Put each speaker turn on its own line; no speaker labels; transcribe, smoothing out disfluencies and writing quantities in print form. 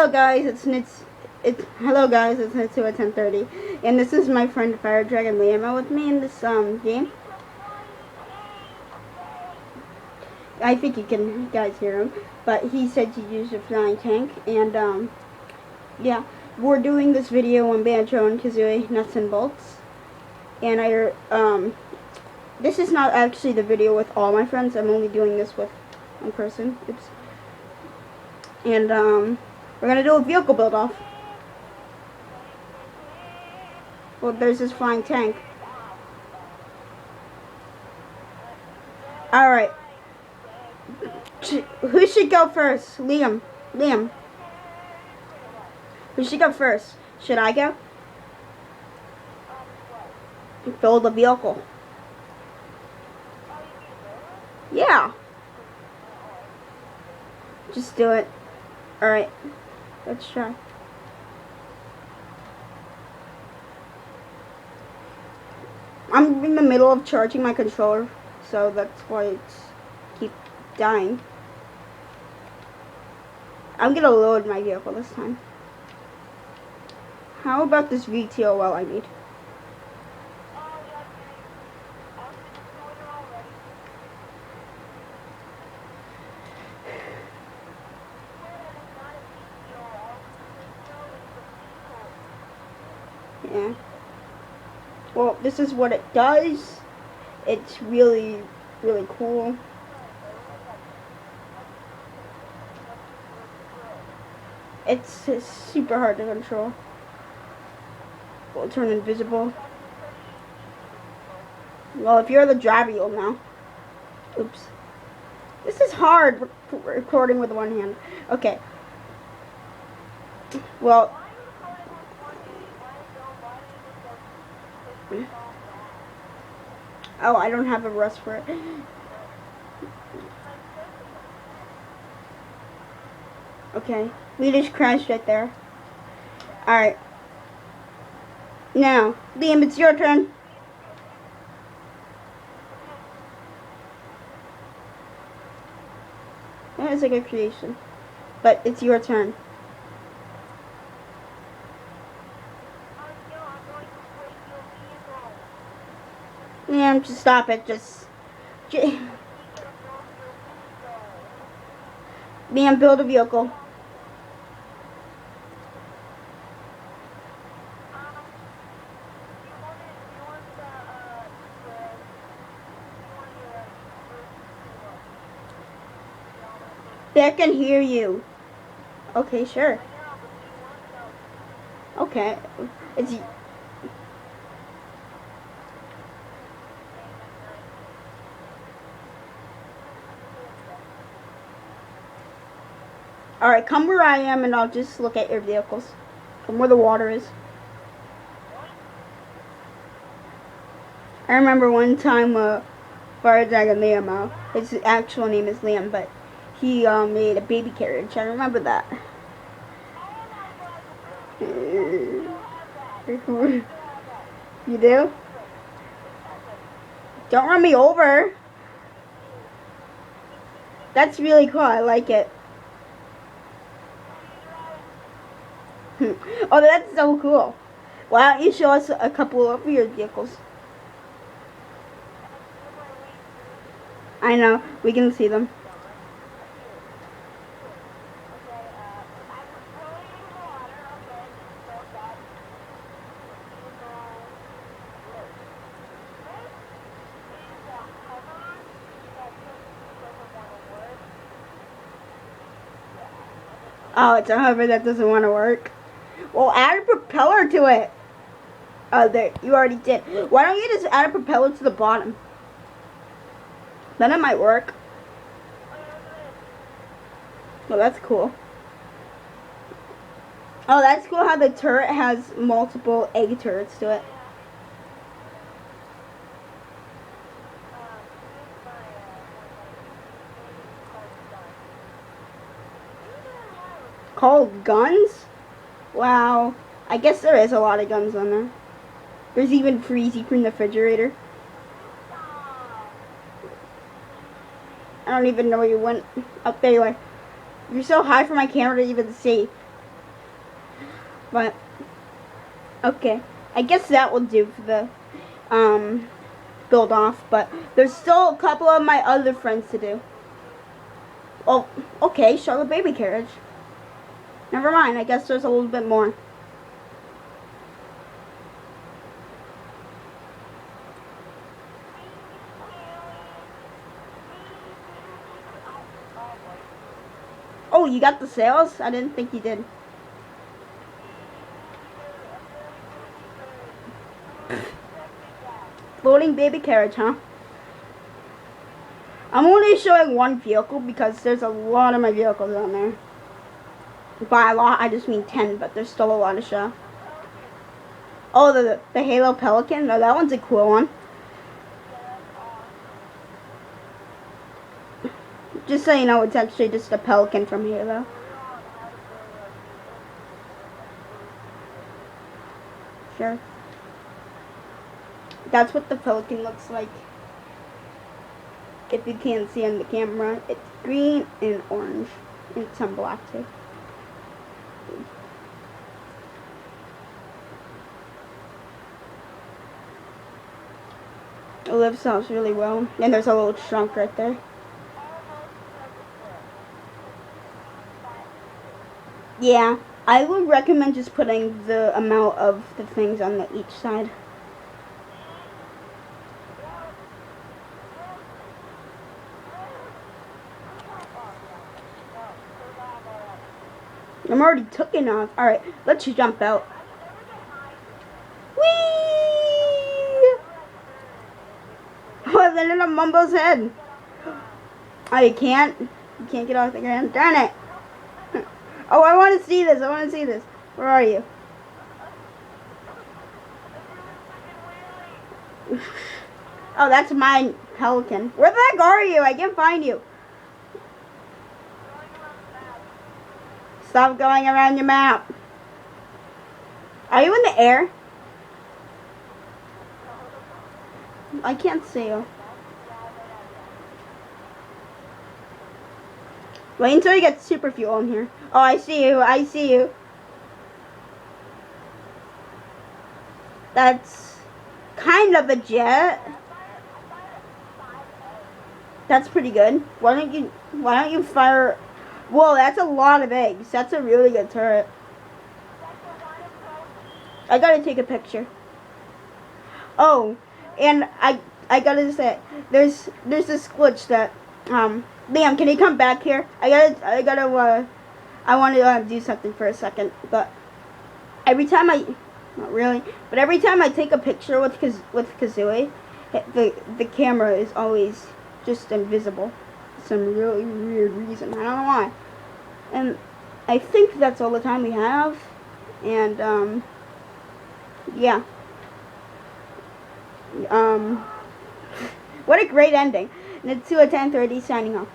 Hello guys, hello guys, it's Nitsu at 10:30, and this is my friend Fire Dragon Liam with me in this game. I think you can guys hear him, but he said to use a flying tank, and yeah, we're doing this video on Banjoo and Kazooie nuts and bolts, and this is not actually the video with all my friends. I'm only doing this with one person. Oops. And we're gonna do a vehicle build off. Well, there's this flying tank. Alright. Who should go first? Liam. Who should go first? Should I go? Build the vehicle. Yeah. Just do it. Alright. Let's try. I'm in the middle of charging my controller, so that's why it's keep dying. I'm gonna load my vehicle this time. How about this VTOL I need? Yeah. Well, this is what it does. It's really, really cool. It's super hard to control. We'll turn invisible. Well, if you're the driver, you'll know. Oops. This is hard recording with one hand. Okay. Well. Oh, I don't have a rust for it. Okay. We just crashed right there. Alright. Now, Liam, it's your turn. That is a good creation. But it's your turn. Liam, just stop it. Liam, build a vehicle. They can hear you. Okay, sure. Okay. It's... Alright, come where I am and I'll just look at your vehicles. Come where the water is. I remember one time, Fire Dragon Liam, his actual name is Liam, but he made a baby carriage. I remember that. You do? Don't run me over. That's really cool. I like it. Oh, that's so cool. Why don't you show us a couple of your vehicles? I know. We can see them. Oh, it's a hover that doesn't want to work. Well, add a propeller to it. Oh, there. You already did. Why don't you just add a propeller to the bottom? Then it might work. Well, that's cool. Oh, that's cool how the turret has multiple egg turrets to it. Called guns? Wow. I guess there is a lot of guns on there. There's even Freezy from the refrigerator. I don't even know where you went. Up there you are. You're so high for my camera to even see. But okay, I guess that will do for the build off. But there's still a couple of my other friends to do. Oh, okay, show the baby carriage. Never mind. I guess there's a little bit more. Oh, you got the sails? I didn't think you did. Floating baby carriage, huh? I'm only showing one vehicle because there's a lot of my vehicles on there. By a lot, I just mean 10, but there's still a lot to show. Oh, the Halo Pelican? No, that one's a cool one. Just so you know, it's actually just a pelican from Halo. Sure. That's what the pelican looks like. If you can't see on the camera, it's green and orange, and some black too. It lives out really well, and there's a little trunk right there. Yeah, I would recommend just putting the amount of the things on each side. I'm already taking off. Alright, let's jump out. Whee! Oh, then in a Mumbo's head. Oh, you can't get off the ground. Darn it. Oh, I want to see this. I want to see this. Where are you? Oh, that's my pelican. Where the heck are you? I can't find you. Stop going around your map. Are you in the air? I can't see you. Wait until you get super fuel in here. Oh, I see you. I see you. That's kind of a jet. That's pretty good. Why don't you fire? Whoa, that's a lot of eggs. That's a really good turret. I gotta take a picture. Oh, and I gotta say, there's this glitch that Liam, can you come back here? I want to do something for a second, but every time not really, but every time I take a picture with Kazooie, the camera is always just invisible. For some really weird reason. I don't know why. And I think that's all the time we have. And yeah. What a great ending. And it's 2 at 10:30 signing off.